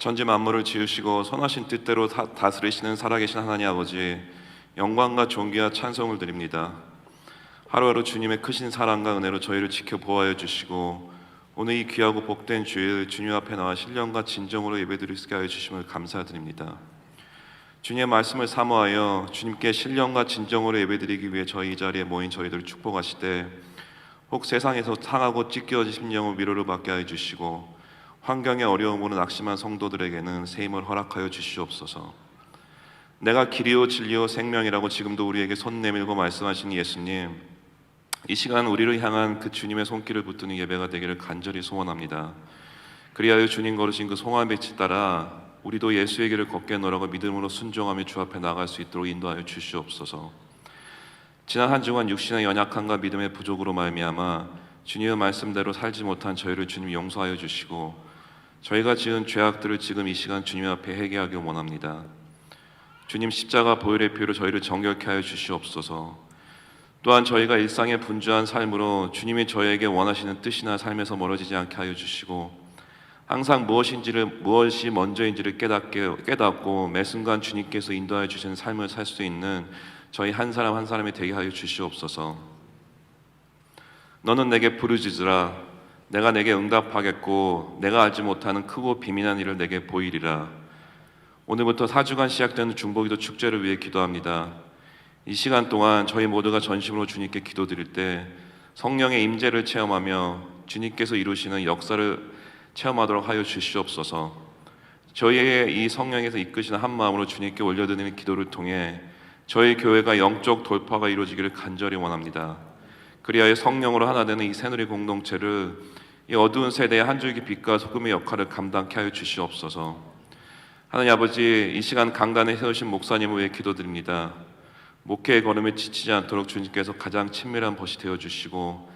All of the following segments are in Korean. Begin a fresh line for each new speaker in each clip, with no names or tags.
천지 만물을 지으시고 선하신 뜻대로 다스리시는 살아계신 하나님 아버지, 영광과 존귀와 찬송을 드립니다. 하루하루 주님의 크신 사랑과 은혜로 저희를 지켜 보호하여 주시고 오늘 이 귀하고 복된 주일 주님 앞에 나와 신령과 진정으로 예배드릴 수 있게 하여 주심을 감사드립니다. 주님의 말씀을 사모하여 주님께 신령과 진정으로 예배드리기 위해 저희 이 자리에 모인 저희들을 축복하시되, 혹 세상에서 상하고 찢겨진 심령을 위로를 받게 하여 주시고 환경의 어려움으로 낙심한 성도들에게는 새 힘을 허락하여 주시옵소서. 내가 길이요 진리요 생명이라고 지금도 우리에게 손 내밀고 말씀하신 예수님, 이 시간 우리를 향한 그 주님의 손길을 붙드는 예배가 되기를 간절히 소원합니다. 그리하여 주님 걸으신 그 송아빛을 따라 우리도 예수의 길을 걷게 노라고 믿음으로 순종하며 주 앞에 나갈 수 있도록 인도하여 주시옵소서. 지난 한 주간 육신의 연약함과 믿음의 부족으로 말미암아 주님의 말씀대로 살지 못한 저희를 주님 용서하여 주시고 저희가 지은 죄악들을 지금 이 시간 주님 앞에 회개하기 원합니다. 주님 십자가 보혈의 피로 저희를 정결케 하여 주시옵소서. 또한 저희가 일상의 분주한 삶으로 주님이 저희에게 원하시는 뜻이나 삶에서 멀어지지 않게 하여 주시고 항상 무엇이 먼저인지를 깨닫고 매 순간 주님께서 인도하여 주시는 삶을 살 수 있는 저희 한 사람 한 사람이 되게 하여 주시옵소서. 너는 내게 부르짖으라. 내가 내게 응답하겠고 내가 알지 못하는 크고 비밀한 일을 내게 보이리라. 오늘부터 4주간 시작되는 중보기도 축제를 위해 기도합니다. 이 시간 동안 저희 모두가 전심으로 주님께 기도드릴 때 성령의 임재를 체험하며 주님께서 이루시는 역사를 체험하도록 하여 주시옵소서. 저희의 이 성령에서 이끄시는 한 마음으로 주님께 올려드리는 기도를 통해 저희 교회가 영적 돌파가 이루어지기를 간절히 원합니다. 그리하여 성령으로 하나 되는 이 새누리 공동체를 이 어두운 세대의 한 줄기 빛과 소금의 역할을 감당케 하여 주시옵소서. 하나님 아버지, 이 시간 강단에 세우신 목사님을 위해 기도드립니다. 목회의 걸음에 지치지 않도록 주님께서 가장 친밀한 벗이 되어주시고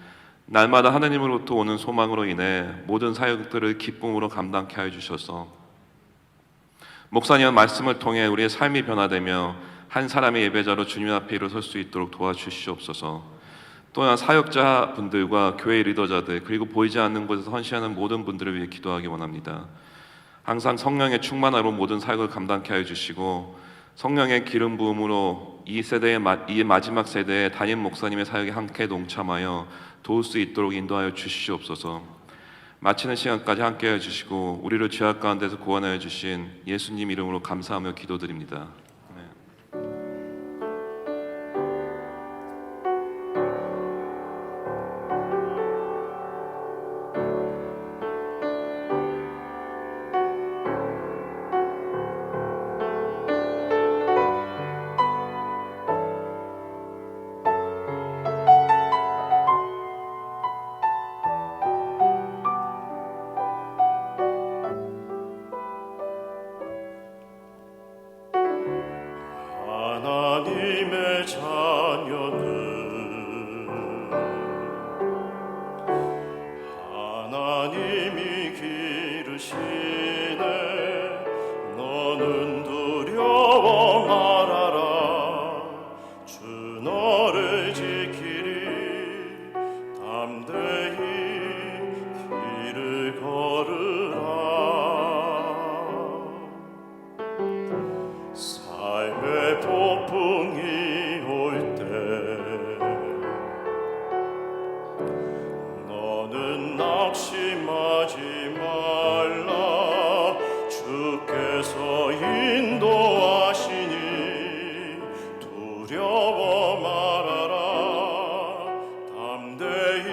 날마다 하나님으로부터 오는 소망으로 인해 모든 사역들을 기쁨으로 감당케 하여 주셔서 목사님의 말씀을 통해 우리의 삶이 변화되며 한 사람의 예배자로 주님 앞에 일어설 수 있도록 도와주시옵소서. 또한 사역자분들과 교회 리더자들 그리고 보이지 않는 곳에서 헌신하는 모든 분들을 위해 기도하기 원합니다. 항상 성령의 충만함으로 모든 사역을 감당케 하여 주시고 성령의 기름 부음으로 이 마지막 세대의 담임 목사님의 사역에 함께 동참하여 도울 수 있도록 인도하여 주시옵소서. 마치는 시간까지 함께 해주시고 우리를 죄악 가운데서 구원하여 주신 예수님 이름으로 감사하며 기도드립니다.
하나님의 자녀는 하나님이 기르시네. 너는 두려워 말아라. 주 너를 지키리. 담대히 길을 걸으라. 폭풍이 올 때 너는 낙심하지 말라 주께서 인도하시니 두려워 말아라 담대히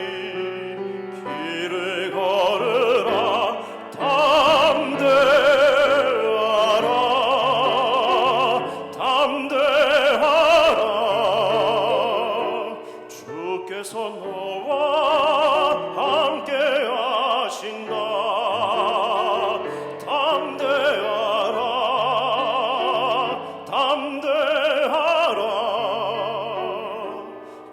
길을 걸으라 담대하라 담대하라 주께서 너와 함께 하신다 담대하라 담대하라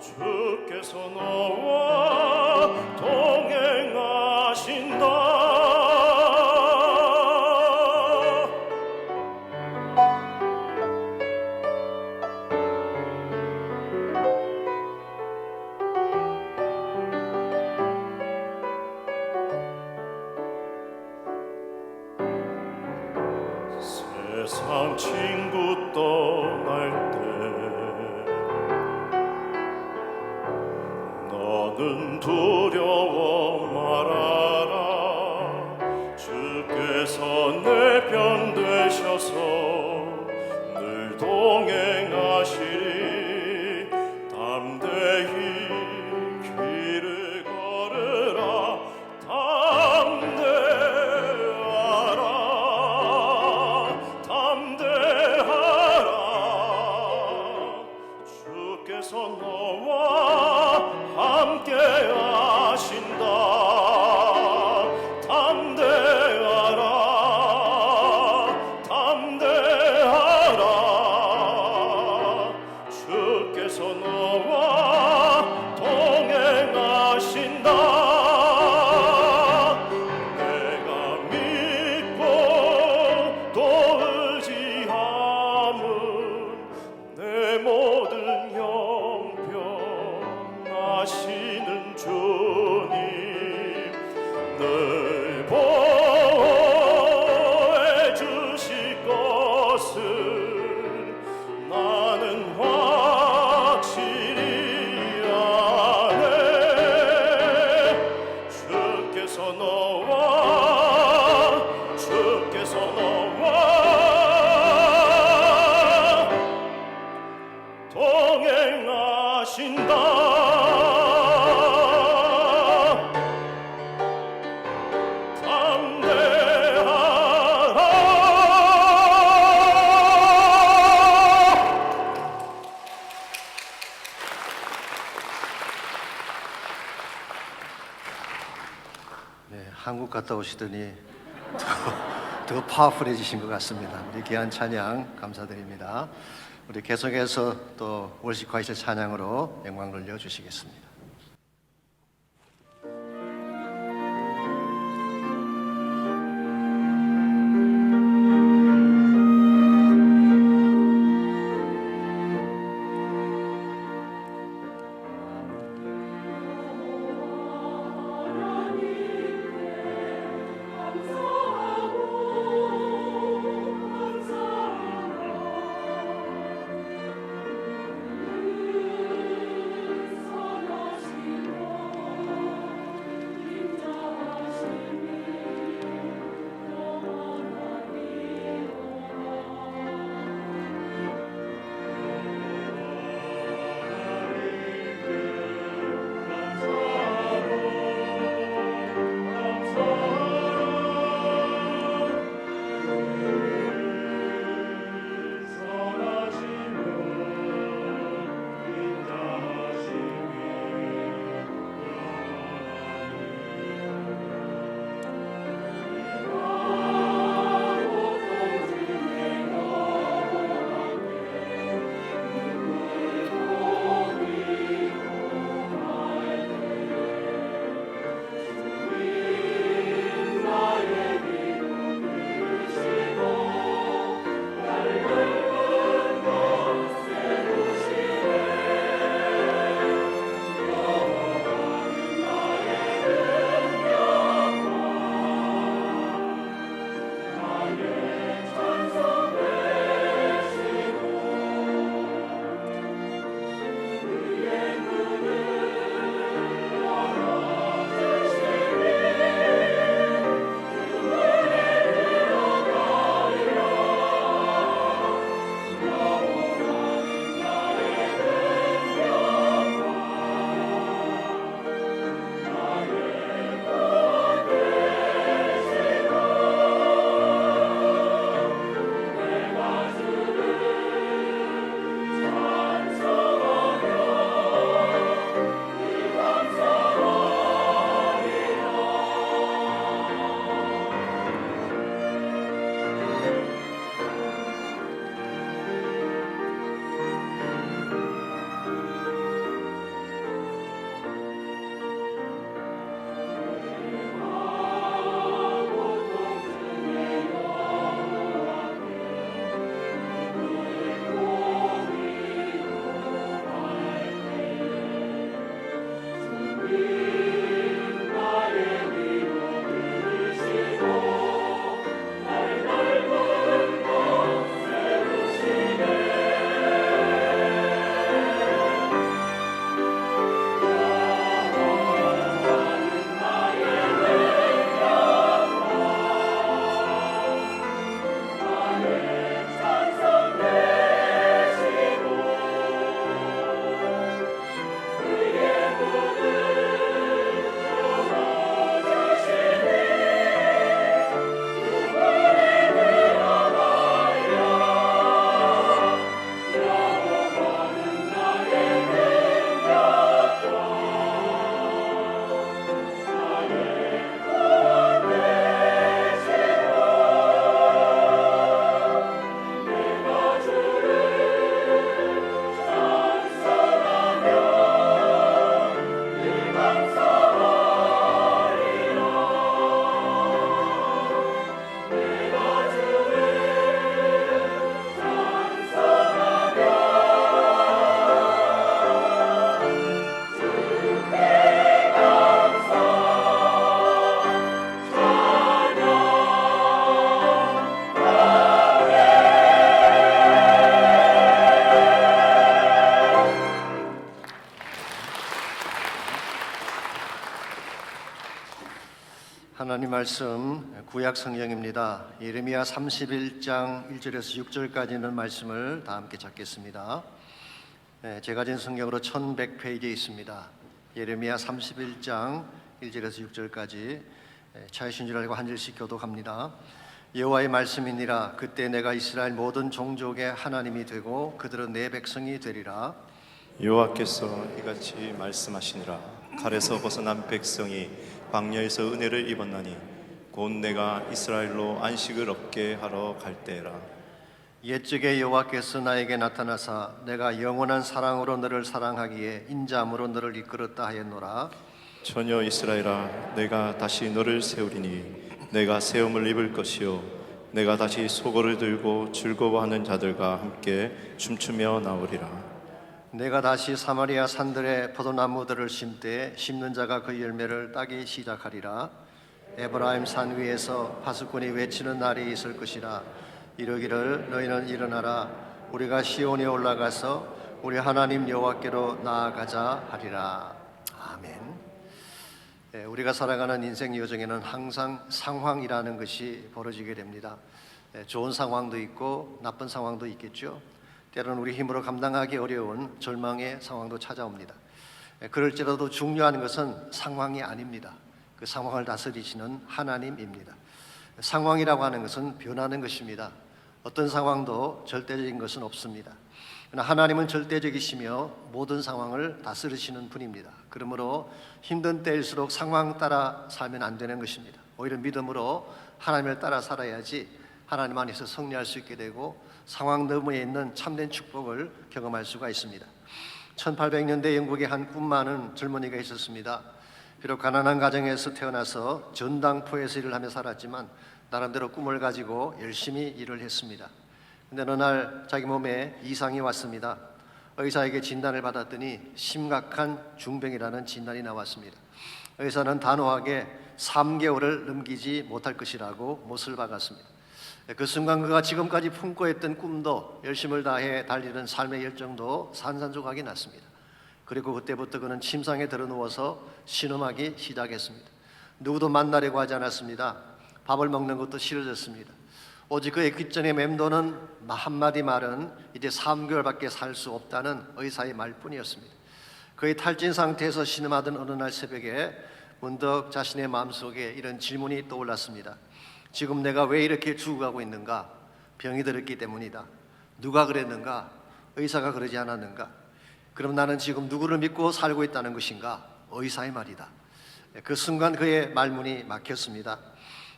주께서 너와 동행하신다 세상 친구 떠날 때 너는 두려워 말아라 주께서 내 편 되셔서 늘 동행하시리 담대히 길을 걸으라 담대하라 담대하라 주께서 너와 함께 하신다 담대하라 담대하라 주께서 너와 동행하신다 내가 믿고 또 의지함은 내 모든 형편하시는 주님 늘 보호해 주실 것을 나는 확실히 아네 주께서 너와 동행하신다
네, 한국 갔다 오시더니 더 파워풀해지신 것 같습니다. 우리 귀한 찬양 감사드립니다. 우리 계속해서 또 월식 과이슬 찬양으로 영광 돌려 주시겠습니다.
감사하고
말씀 구약 성경입니다. 예레미야 31장 1절에서 6절까지 있는 말씀을 다 함께 찾겠습니다. 제가 진 성경으로 1100페이지에 있습니다. 예레미야 31장 1절에서 6절까지 차이신 줄 알고 한 절씩 교독합니다. 여호와의 말씀이니라. 그때 내가 이스라엘 모든 종족의 하나님이 되고 그들은 내 백성이 되리라.
여호와께서 이같이 말씀하시니라. 칼에서 벗어난 백성이 광야에서 은혜를 입었나니 곧 내가 이스라엘로 안식을 얻게 하러 갈 때라.
옛적에 여호와께서 나에게 나타나사 내가 영원한 사랑으로 너를 사랑하기에 인자함으로 너를 이끌었다 하였노라.
처녀 이스라엘아, 내가 다시 너를 세우리니 내가 세움을 입을 것이요 내가 다시 소고를 들고 즐거워하는 자들과 함께 춤추며 나오리라.
내가 다시 사마리아 산들에 포도나무들을 심되 심는 자가 그 열매를 따기 시작하리라. 에브라임 산 위에서 파수꾼이 외치는 날이 있을 것이라. 이르기를 너희는 일어나라. 우리가 시온에 올라가서 우리 하나님 여호와께로 나아가자 하리라. 아멘. 우리가 살아가는 인생 여정에는 항상 상황이라는 것이 벌어지게 됩니다. 좋은 상황도 있고 나쁜 상황도 있겠죠. 때로는 우리 힘으로 감당하기 어려운 절망의 상황도 찾아옵니다. 그럴지라도 중요한 것은 상황이 아닙니다. 그 상황을 다스리시는 하나님입니다. 상황이라고 하는 것은 변하는 것입니다. 어떤 상황도 절대적인 것은 없습니다. 그러나 하나님은 절대적이시며 모든 상황을 다스리시는 분입니다. 그러므로 힘든 때일수록 상황 따라 살면 안 되는 것입니다. 오히려 믿음으로 하나님을 따라 살아야지 하나님 안에서 승리할 수 있게 되고 상황 너머에 있는 참된 축복을 경험할 수가 있습니다. 1800년대 영국에 한 꿈 많은 젊은이가 있었습니다. 비록 가난한 가정에서 태어나서 전당포에서 일을 하며 살았지만 나름대로 꿈을 가지고 열심히 일을 했습니다. 근데 어느 날 자기 몸에 이상이 왔습니다. 의사에게 진단을 받았더니 심각한 중병이라는 진단이 나왔습니다. 의사는 단호하게 3개월을 넘기지 못할 것이라고 못을 박았습니다. 그 순간 그가 지금까지 품고 했던 꿈도 열심을 다해 달리는 삶의 열정도 산산조각이 났습니다. 그리고 그때부터 그는 침상에 들어누워서 신음하기 시작했습니다. 누구도 만나려고 하지 않았습니다. 밥을 먹는 것도 싫어졌습니다. 오직 그의 귓전에 맴도는 한마디 말은 이제 3개월밖에 살 수 없다는 의사의 말뿐이었습니다. 그의 탈진 상태에서 신음하던 어느 날 새벽에 문득 자신의 마음속에 이런 질문이 떠올랐습니다. 지금 내가 왜 이렇게 죽어가고 있는가? 병이 들었기 때문이다. 누가 그랬는가? 의사가 그러지 않았는가? 그럼 나는 지금 누구를 믿고 살고 있다는 것인가? 의사의 말이다. 그 순간 그의 말문이 막혔습니다.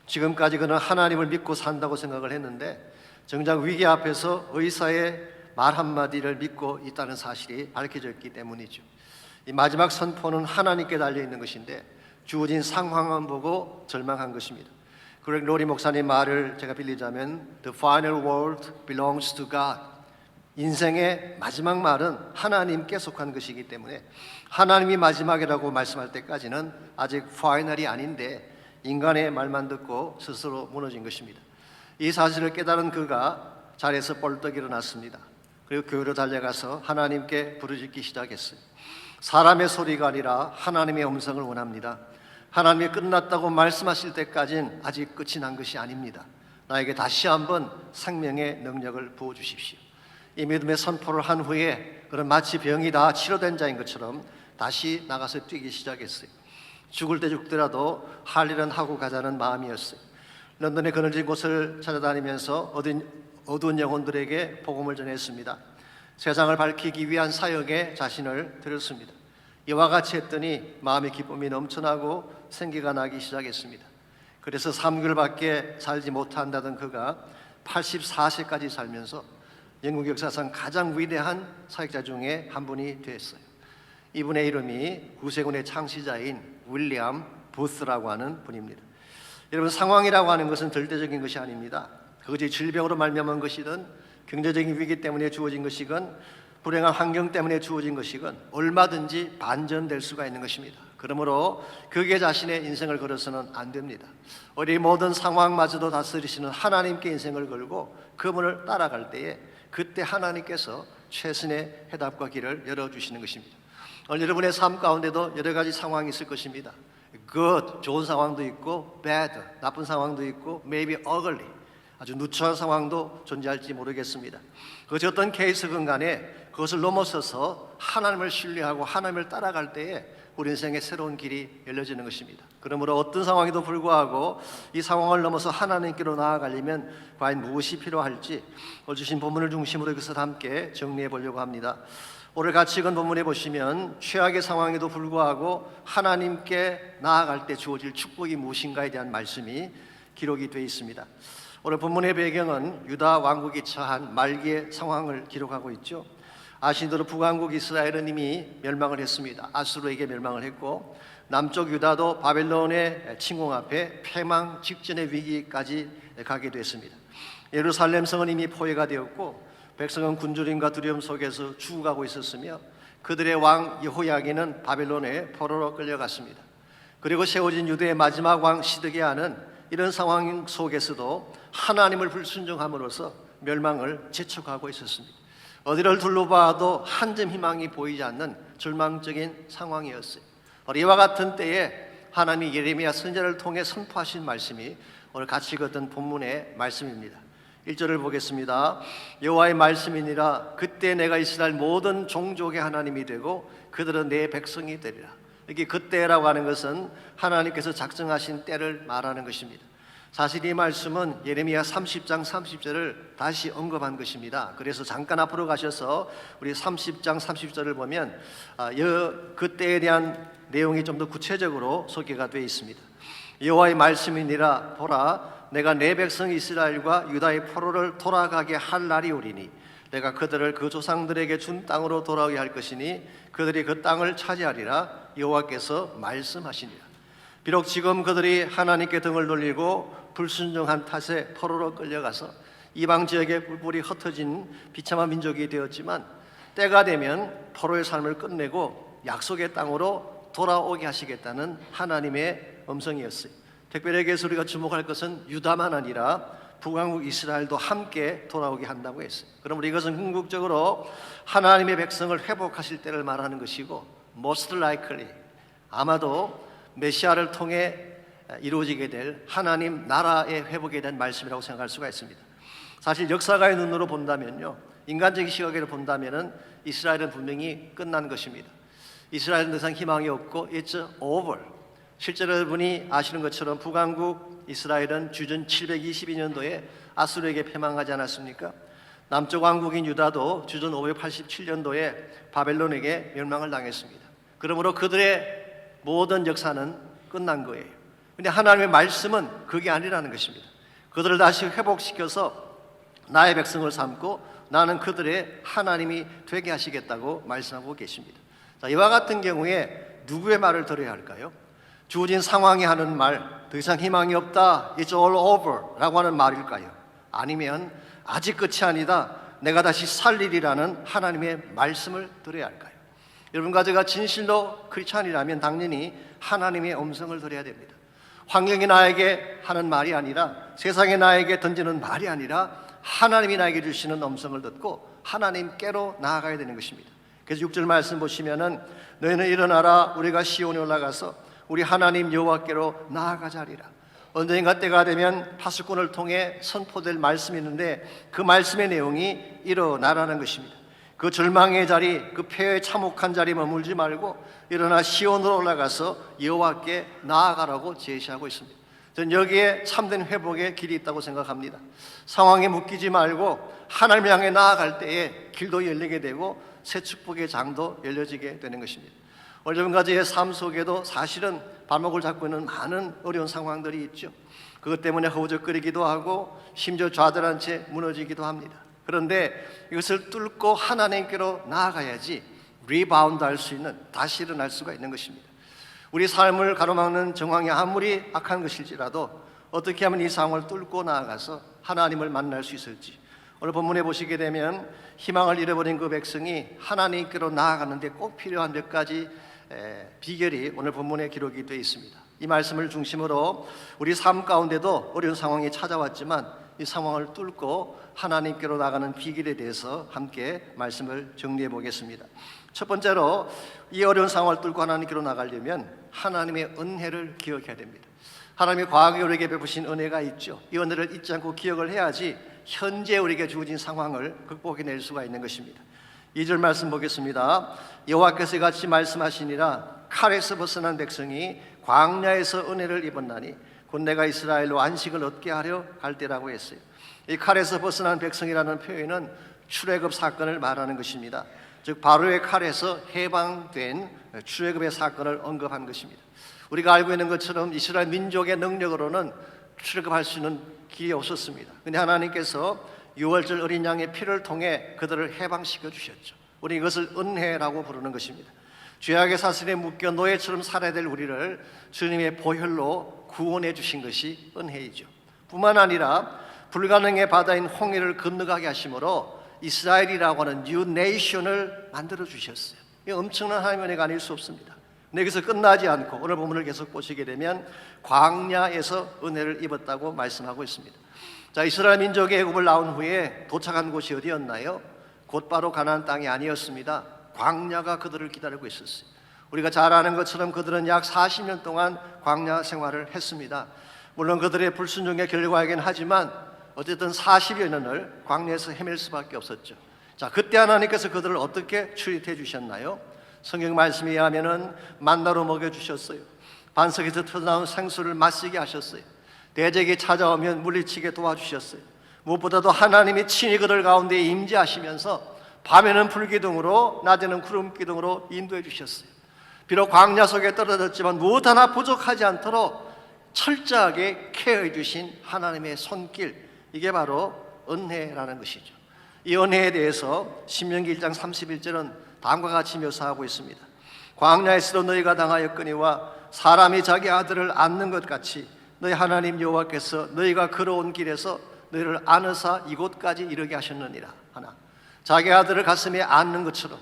지금까지 그는 하나님을 믿고 산다고 생각을 했는데 정작 위기 앞에서 의사의 말 한마디를 믿고 있다는 사실이 밝혀졌기 때문이죠. 이 마지막 선포는 하나님께 달려있는 것인데 주어진 상황만 보고 절망한 것입니다. 그렉 로리 목사님 말을 제가 빌리자면 The final word belongs to God. 인생의 마지막 말은 하나님께 속한 것이기 때문에 하나님이 마지막이라고 말씀할 때까지는 아직 final이 아닌데 인간의 말만 듣고 스스로 무너진 것입니다. 이 사실을 깨달은 그가 자리에서 벌떡 일어났습니다. 그리고 교회로 달려가서 하나님께 부르짖기 시작했어요. 사람의 소리가 아니라 하나님의 음성을 원합니다. 하나님이 끝났다고 말씀하실 때까지는 아직 끝이 난 것이 아닙니다. 나에게 다시 한번 생명의 능력을 부어주십시오. 이 믿음의 선포를 한 후에 그는 마치 병이 다 치료된 자인 것처럼 다시 나가서 뛰기 시작했어요. 죽을 때 죽더라도 할 일은 하고 가자는 마음이었어요. 런던의 그늘진 곳을 찾아다니면서 어두운 영혼들에게 복음을 전했습니다. 세상을 밝히기 위한 사역에 자신을 들였습니다. 이와 같이 했더니 마음의 기쁨이 넘쳐나고 생기가 나기 시작했습니다. 그래서 3개월밖에 살지 못한다던 그가 84세까지 살면서 영국 역사상 가장 위대한 사역자 중에 한 분이 됐어요. 이분의 이름이 구세군의 창시자인 윌리엄 부스라고 하는 분입니다. 여러분, 상황이라고 하는 것은 절대적인 것이 아닙니다. 그것이 질병으로 말미암은 것이든 경제적인 위기 때문에 주어진 것이건 불행한 환경 때문에 주어진 것이건 얼마든지 반전될 수가 있는 것입니다. 그러므로 그게 자신의 인생을 걸어서는 안 됩니다. 우리 모든 상황마저도 다스리시는 하나님께 인생을 걸고 그분을 따라갈 때에 그때 하나님께서 최선의 해답과 길을 열어주시는 것입니다. 오늘 여러분의 삶 가운데도 여러 가지 상황이 있을 것입니다. good, 좋은 상황도 있고 bad, 나쁜 상황도 있고 maybe ugly, 아주 누추한 상황도 존재할지 모르겠습니다. 그것이 어떤 케이스건 간에 그것을 넘어서서 하나님을 신뢰하고 하나님을 따라갈 때에 우리 인생의 새로운 길이 열려지는 것입니다. 그러므로 어떤 상황에도 불구하고 이 상황을 넘어서 하나님께로 나아가려면 과연 무엇이 필요할지 오늘 주신 본문을 중심으로 이것을 함께 정리해 보려고 합니다. 오늘 같이 읽은 본문에 보시면 최악의 상황에도 불구하고 하나님께 나아갈 때 주어질 축복이 무엇인가에 대한 말씀이 기록이 되어 있습니다. 오늘 본문의 배경은 유다 왕국이 처한 말기의 상황을 기록하고 있죠. 아시는 북왕국 이스라엘은 이미 멸망을 했습니다. 아수르에게 멸망을 했고 남쪽 유다도 바벨론의 침공 앞에 패망 직전의 위기까지 가게 됐습니다. 예루살렘 성은 이미 포위가 되었고 백성은 굶주림과 두려움 속에서 죽어가고 있었으며 그들의 왕 여호야긴은 바벨론의 포로로 끌려갔습니다. 그리고 세워진 유대의 마지막 왕 시드기야는 이런 상황 속에서도 하나님을 불순종함으로써 멸망을 재촉하고 있었습니다. 어디를 둘러봐도 한 점 희망이 보이지 않는 절망적인 상황이었어요. 이와 같은 때에 하나님이 예레미야 선지자를 통해 선포하신 말씀이 오늘 같이 읽었던 본문의 말씀입니다. 1절을 보겠습니다. 여호와의 말씀이니라. 그때 내가 이스라엘 모든 종족의 하나님이 되고 그들은 내 백성이 되리라. 여기 그때라고 하는 것은 하나님께서 작정하신 때를 말하는 것입니다. 사실 이 말씀은 예레미야 30장 30절을 다시 언급한 것입니다. 그래서 잠깐 앞으로 가셔서 우리 30장 30절을 보면 그때에 대한 내용이 좀 더 구체적으로 소개가 되어 있습니다. 여호와의 말씀이니라. 보라, 내가 내 백성 이스라엘과 유다의 포로를 돌아가게 할 날이 오리니 내가 그들을 그 조상들에게 준 땅으로 돌아오게 할 것이니 그들이 그 땅을 차지하리라. 여호와께서 말씀하시니라. 비록 지금 그들이 하나님께 등을 돌리고 불순종한 탓에 포로로 끌려가서 이방 지역에 뿔뿔이 흩어진 비참한 민족이 되었지만 때가 되면 포로의 삶을 끝내고 약속의 땅으로 돌아오게 하시겠다는 하나님의 음성이었어요. 특별히 여기서 우리가 주목할 것은 유다만 아니라 북왕국 이스라엘도 함께 돌아오게 한다고 했어요. 그러므로 이것은 궁극적으로 하나님의 백성을 회복하실 때를 말하는 것이고 most likely 아마도 메시아를 통해 이루어지게 될 하나님 나라의 회복에 대한 말씀이라고 생각할 수가 있습니다. 사실 역사가의 눈으로 본다면요, 인간적인 시각으로 본다면은 이스라엘은 분명히 끝난 것입니다. 이스라엘은 더 이상 희망이 없고 it's over. 실제로 여러분이 아시는 것처럼 북왕국 이스라엘은 주전 722년도에 아수르에게 패망하지 않았습니까? 남쪽 왕국인 유다도 주전 587년도에 바벨론에게 멸망을 당했습니다. 그러므로 그들의 모든 역사는 끝난 거예요. 그런데 하나님의 말씀은 그게 아니라는 것입니다. 그들을 다시 회복시켜서 나의 백성을 삼고 나는 그들의 하나님이 되게 하시겠다고 말씀하고 계십니다. 자, 이와 같은 경우에 누구의 말을 들어야 할까요? 주어진 상황이 하는 말, 더 이상 희망이 없다, it's all over 라고 하는 말일까요? 아니면 아직 끝이 아니다, 내가 다시 살리리라는 하나님의 말씀을 들어야 할까요? 여러분과 제가 진실로 크리스찬이라면 당연히 하나님의 음성을 들어야 됩니다. 환경이 나에게 하는 말이 아니라, 세상이 나에게 던지는 말이 아니라 하나님이 나에게 주시는 음성을 듣고 하나님께로 나아가야 되는 것입니다. 그래서 6절 말씀 보시면은 너희는 일어나라, 우리가 시온에 올라가서 우리 하나님 여호와께로 나아가자리라. 언젠가 때가 되면 파수꾼을 통해 선포될 말씀이 있는데 그 말씀의 내용이 일어나라는 것입니다. 그 절망의 자리, 그 폐허의 참혹한 자리에 머물지 말고 일어나 시온으로 올라가서 여호와께 나아가라고 제시하고 있습니다. 저는 여기에 참된 회복의 길이 있다고 생각합니다. 상황에 묶이지 말고 하나님을 향해 나아갈 때에 길도 열리게 되고 새 축복의 장도 열려지게 되는 것입니다. 오늘 여러분까지의 삶 속에도 사실은 발목을 잡고 있는 많은 어려운 상황들이 있죠. 그것 때문에 허우적거리기도 하고 심지어 좌절한 채 무너지기도 합니다. 그런데 이것을 뚫고 하나님께로 나아가야지 리바운드 할 수 있는, 다시 일어날 수가 있는 것입니다. 우리 삶을 가로막는 정황이 아무리 악한 것일지라도 어떻게 하면 이 상황을 뚫고 나아가서 하나님을 만날 수 있을지, 오늘 본문에 보시게 되면 희망을 잃어버린 그 백성이 하나님께로 나아가는데 꼭 필요한 몇 가지 비결이 오늘 본문에 기록이 되어 있습니다. 이 말씀을 중심으로 우리 삶 가운데도 어려운 상황이 찾아왔지만 이 상황을 뚫고 하나님께로 나가는 비결에 대해서 함께 말씀을 정리해 보겠습니다. 첫 번째로 이 어려운 상황을 뚫고 하나님께로 나가려면 하나님의 은혜를 기억해야 됩니다. 하나님이 과거에 우리에게 베푸신 은혜가 있죠. 이 은혜를 잊지 않고 기억을 해야지 현재 우리에게 주어진 상황을 극복해낼 수가 있는 것입니다. 2절 말씀 보겠습니다. 여호와께서 같이 말씀하시니라 칼에서 벗어난 백성이 광야에서 은혜를 입었나니 곧 내가 이스라엘로 안식을 얻게 하려 갈 때라고 했어요. 이 칼에서 벗어난 백성이라는 표현은 출애굽 사건을 말하는 것입니다. 즉 바로의 칼에서 해방된 출애굽의 사건을 언급한 것입니다. 우리가 알고 있는 것처럼 이스라엘 민족의 능력으로는 출애굽할 수 있는 길이 없었습니다. 그런데 하나님께서 유월절 어린 양의 피를 통해 그들을 해방시켜 주셨죠. 우리 이것을 은혜라고 부르는 것입니다. 죄악의 사슬에 묶여 노예처럼 살아야 될 우리를 주님의 보혈로 구원해 주신 것이 은혜이죠. 뿐만 아니라 불가능의 바다인 홍해를 건너가게 하심으로 이스라엘이라고 하는 뉴 네이션을 만들어 주셨어요. 이 엄청난 하나님의 은혜가 아닐 수 없습니다. 여기서 끝나지 않고 오늘 본문을 계속 보시게 되면 광야에서 은혜를 입었다고 말씀하고 있습니다. 자, 이스라엘 민족이 애굽을 나온 후에 도착한 곳이 어디였나요? 곧바로 가나안 땅이 아니었습니다. 광야가 그들을 기다리고 있었어요. 우리가 잘 아는 것처럼 그들은 약 40년 동안 광야 생활을 했습니다. 물론 그들의 불순종의 결과이긴 하지만 어쨌든 40여 년을 광야에서 헤맬 수밖에 없었죠. 자, 그때 하나님께서 그들을 어떻게 출입해 주셨나요? 성경 말씀에 의하면은 만나로 먹여 주셨어요. 반석에서 터져나온 생수를 마시게 하셨어요. 대적이 찾아오면 물리치게 도와주셨어요. 무엇보다도 하나님이 친히 그들 가운데 임재하시면서 밤에는 불기둥으로 낮에는 구름기둥으로 인도해 주셨어요. 비록 광야 속에 떨어졌지만 무엇 하나 부족하지 않도록 철저하게 케어해 주신 하나님의 손길, 이게 바로 은혜라는 것이죠. 이 은혜에 대해서 신명기 1장 31절은 다음과 같이 묘사하고 있습니다. 광야에서도 너희가 당하였거니와 사람이 자기 아들을 안는 것 같이 너희 하나님 여호와께서 너희가 걸어온 길에서 너희를 안으사 이곳까지 이르게 하셨느니라 하나. 자기 아들을 가슴에 안는 것처럼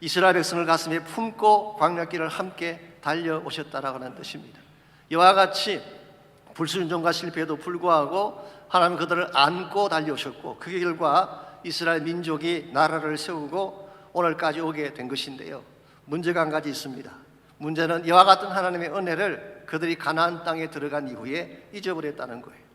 이스라엘 백성을 가슴에 품고 광야길을 함께 달려오셨다라고 하는 뜻입니다. 이와 같이 불순종과 실패에도 불구하고 하나님은 그들을 안고 달려오셨고 그 결과 이스라엘 민족이 나라를 세우고 오늘까지 오게 된 것인데요. 문제가 한 가지 있습니다. 문제는 이와 같은 하나님의 은혜를 그들이 가나안 땅에 들어간 이후에 잊어버렸다는 거예요.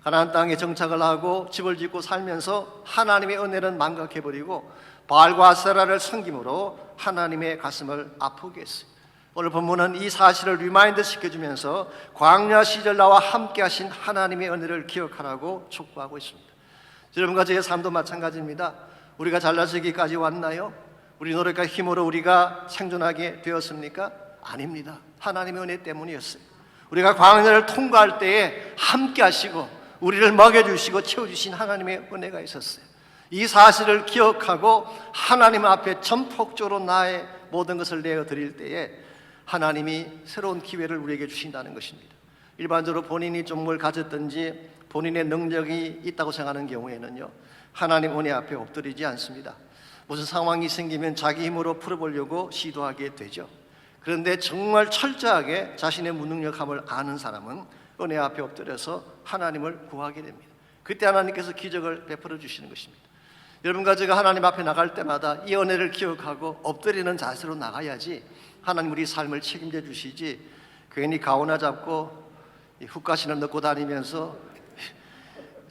가나안 땅에 정착을 하고 집을 짓고 살면서 하나님의 은혜는 망각해버리고 바알과 아세라를 섬김으로 하나님의 가슴을 아프게 했어요. 오늘 본문은 이 사실을 리마인드 시켜주면서 광야 시절 나와 함께 하신 하나님의 은혜를 기억하라고 촉구하고 있습니다. 여러분과 저의 삶도 마찬가지입니다. 우리가 잘나서기까지 왔나요? 우리 노력과 힘으로 우리가 생존하게 되었습니까? 아닙니다. 하나님의 은혜 때문이었어요. 우리가 광야를 통과할 때에 함께 하시고 우리를 먹여주시고 채워주신 하나님의 은혜가 있었어요. 이 사실을 기억하고 하나님 앞에 전폭적으로 나의 모든 것을 내어드릴 때에 하나님이 새로운 기회를 우리에게 주신다는 것입니다. 일반적으로 본인이 좀 뭘 가졌든지 본인의 능력이 있다고 생각하는 경우에는요, 하나님 은혜 앞에 엎드리지 않습니다. 무슨 상황이 생기면 자기 힘으로 풀어보려고 시도하게 되죠. 그런데 정말 철저하게 자신의 무능력함을 아는 사람은 은혜 앞에 엎드려서 하나님을 구하게 됩니다. 그때 하나님께서 기적을 베풀어 주시는 것입니다. 여러분과 제가 하나님 앞에 나갈 때마다 이 은혜를 기억하고 엎드리는 자세로 나가야지 하나님 우리 삶을 책임져 주시지, 괜히 가오나 잡고 훅가시는 넣고 다니면서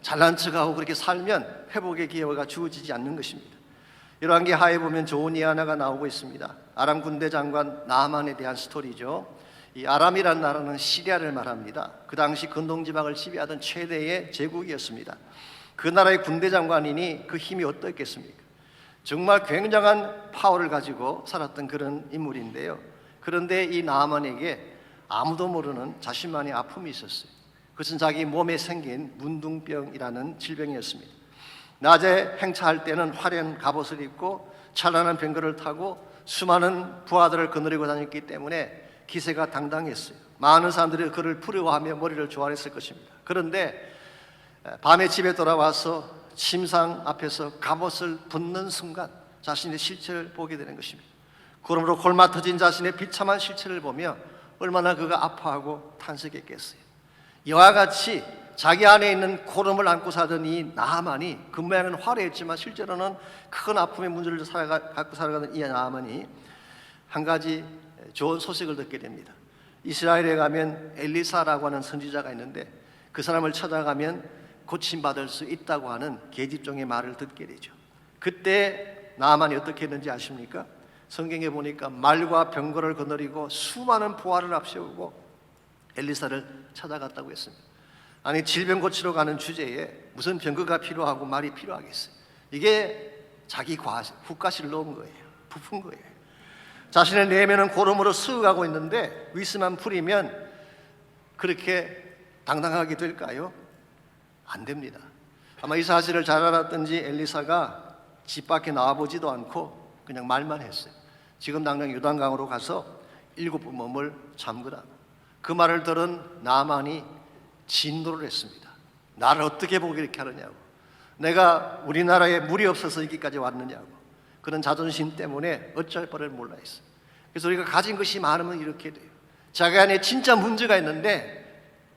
잘난 척하고 그렇게 살면 회복의 기회가 주어지지 않는 것입니다. 이러한 게 하에 보면 좋은 이 하나가 나오고 있습니다. 아람 군대 장관 나아만에 대한 스토리죠. 이 아람이라는 나라는 시리아를 말합니다. 그 당시 근동지방을 지배하던 최대의 제국이었습니다. 그 나라의 군대 장관이니 그 힘이 어떻겠습니까? 정말 굉장한 파워를 가지고 살았던 그런 인물인데요. 그런데 이 나아만에게 아무도 모르는 자신만의 아픔이 있었어요. 그것은 자기 몸에 생긴 문둥병이라는 질병이었습니다. 낮에 행차할 때는 화려한 갑옷을 입고 찬란한 병거를 타고 수많은 부하들을 거느리고 다녔기 때문에 기세가 당당했어요. 많은 사람들이 그를 부러워하며 머리를 조아렸을 것입니다. 그런데 밤에 집에 돌아와서 침상 앞에서 갑옷을 벗는 순간 자신의 실체를 보게 되는 것입니다. 그러므로 골마 터진 자신의 비참한 실체를 보며 얼마나 그가 아파하고 탄식했겠어요. 이와 같이 자기 안에 있는 고름을 안고 사던 이 나하만이 겉모양은 화려했지만 실제로는 큰 아픔의 문제를 갖고 살아가는 이 나하만이 한 가지 좋은 소식을 듣게 됩니다. 이스라엘에 가면 엘리사라고 하는 선지자가 있는데 그 사람을 찾아가면 고침받을 수 있다고 하는 계집종의 말을 듣게 되죠. 그때 나하만이 어떻게 했는지 아십니까? 성경에 보니까 말과 병거를 거느리고 수많은 부하를 앞세우고 엘리사를 찾아갔다고 했습니다. 아니 질병 고치러 가는 주제에 무슨 병거가 필요하고 말이 필요하겠어요. 이게 자기 훅가시를 넣은 거예요. 부푼 거예요. 자신의 내면은 고름으로 스어가고 있는데 위스만 풀이면 그렇게 당당하게 될까요? 안 됩니다. 아마 이 사실을 잘 알았던지 엘리사가 집 밖에 나와보지도 않고 그냥 말만 했어요. 지금 당장 요단강으로 가서 7번 몸을 잠그라. 그 말을 들은 나하만이 진노를 했습니다. 나를 어떻게 보고 이렇게 하느냐고. 내가 우리나라에 물이 없어서 여기까지 왔느냐고. 그런 자존심 때문에 어쩔 바를 몰라 했어요. 그래서 우리가 가진 것이 많으면 이렇게 돼요. 자기 안에 진짜 문제가 있는데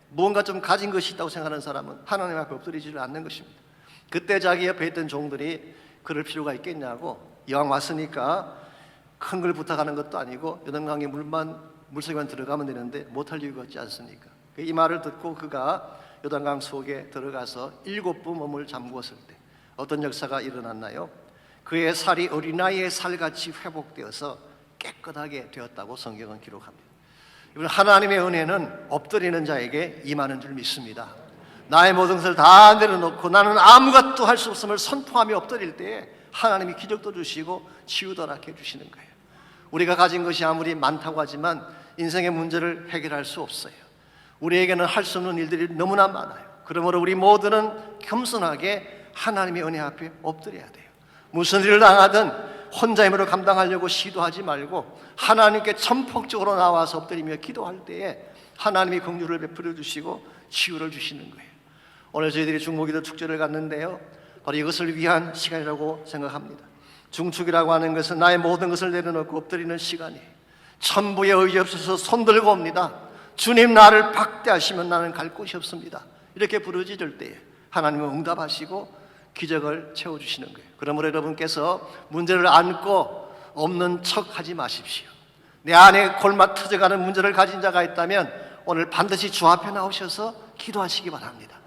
뭔가 좀 가진 것이 있다고 생각하는 사람은 하나님 앞에 엎드리지를 않는 것입니다. 그때 자기 옆에 있던 종들이 그럴 필요가 있겠냐고, 이왕 왔으니까 큰 걸 부탁하는 것도 아니고 요단강에 물속에만 들어가면 되는데 못할 이유가 없지 않습니까? 이 말을 듣고 그가 요단강 속에 들어가서 7번 몸을 잠그었을 때 어떤 역사가 일어났나요? 그의 살이 어린아이의 살같이 회복되어서 깨끗하게 되었다고 성경은 기록합니다. 이번 하나님의 은혜는 엎드리는 자에게 임하는 줄 믿습니다. 나의 모든 것을 다 내려놓고 나는 아무것도 할 수 없음을 선포하며 엎드릴 때에 하나님이 기적도 주시고 치유도 허락해 주시는 거예요. 우리가 가진 것이 아무리 많다고 하지만 인생의 문제를 해결할 수 없어요. 우리에게는 할 수 없는 일들이 너무나 많아요. 그러므로 우리 모두는 겸손하게 하나님의 은혜 앞에 엎드려야 돼요. 무슨 일을 당하든 혼자 힘으로 감당하려고 시도하지 말고 하나님께 전폭적으로 나와서 엎드리며 기도할 때에 하나님이 긍휼을 베풀어 주시고 치유를 주시는 거예요. 오늘 저희들이 중목기도 축제를 갔는데요, 바로 이것을 위한 시간이라고 생각합니다. 중축이라고 하는 것은 나의 모든 것을 내려놓고 엎드리는 시간이에요. 천부에 의지 없어서 손들고 옵니다. 주님, 나를 박대하시면 나는 갈 곳이 없습니다. 이렇게 부르짖을 때에 하나님은 응답하시고 기적을 채워주시는 거예요. 그러므로 여러분께서 문제를 안고 없는 척 하지 마십시오. 내 안에 골마 터져가는 문제를 가진 자가 있다면 오늘 반드시 주 앞에 나오셔서 기도하시기 바랍니다.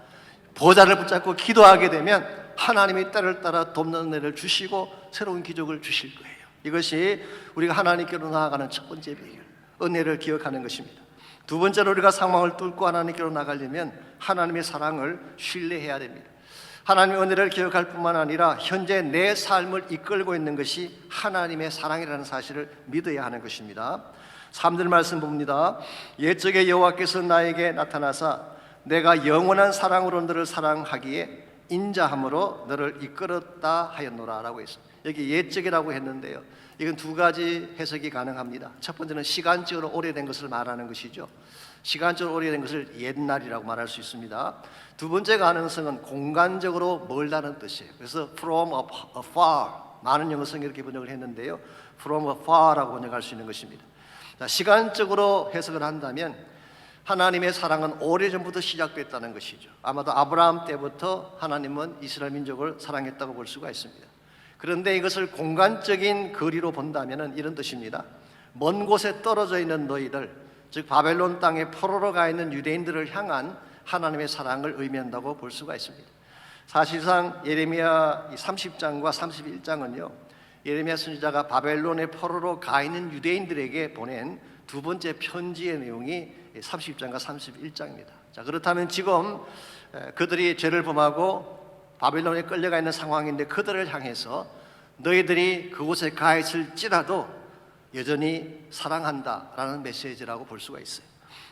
보좌를 붙잡고 기도하게 되면 하나님이 때를 따라 돕는 은혜를 주시고 새로운 기적을 주실 거예요. 이것이 우리가 하나님께로 나아가는 첫 번째 비결, 은혜를 기억하는 것입니다. 두 번째로 우리가 상황을 뚫고 하나님께로 나가려면 하나님의 사랑을 신뢰해야 됩니다. 하나님의 은혜를 기억할 뿐만 아니라 현재 내 삶을 이끌고 있는 것이 하나님의 사랑이라는 사실을 믿어야 하는 것입니다. 3절 말씀 봅니다. 옛적에 여호와께서 나에게 나타나사 내가 영원한 사랑으로 너를 사랑하기에 인자함으로 너를 이끌었다 하였노라 라고 했습니다. 여기 옛적이라고 했는데요, 이건 두 가지 해석이 가능합니다. 첫 번째는 시간적으로 오래된 것을 말하는 것이죠. 시간적으로 오래된 것을 옛날이라고 말할 수 있습니다. 두 번째 가능성은 공간적으로 멀다는 뜻이에요. 그래서 from afar, 많은 영어성이 이렇게 번역을 했는데요, from afar라고 번역할 수 있는 것입니다. 자, 시간적으로 해석을 한다면 하나님의 사랑은 오래전부터 시작됐다는 것이죠. 아마도 아브라함 때부터 하나님은 이스라엘 민족을 사랑했다고 볼 수가 있습니다. 그런데 이것을 공간적인 거리로 본다면 이런 뜻입니다. 먼 곳에 떨어져 있는 너희들, 즉 바벨론 땅에 포로로 가 있는 유대인들을 향한 하나님의 사랑을 의미한다고 볼 수가 있습니다. 사실상 예레미야 30장과 31장은요, 예레미야 선지자가 바벨론의 포로로 가 있는 유대인들에게 보낸 두 번째 편지의 내용이 30장과 31장입니다. 자, 그렇다면 지금 그들이 죄를 범하고 바벨론에 끌려가 있는 상황인데 그들을 향해서 너희들이 그곳에 가 있을지라도 여전히 사랑한다라는 메시지라고 볼 수가 있어요.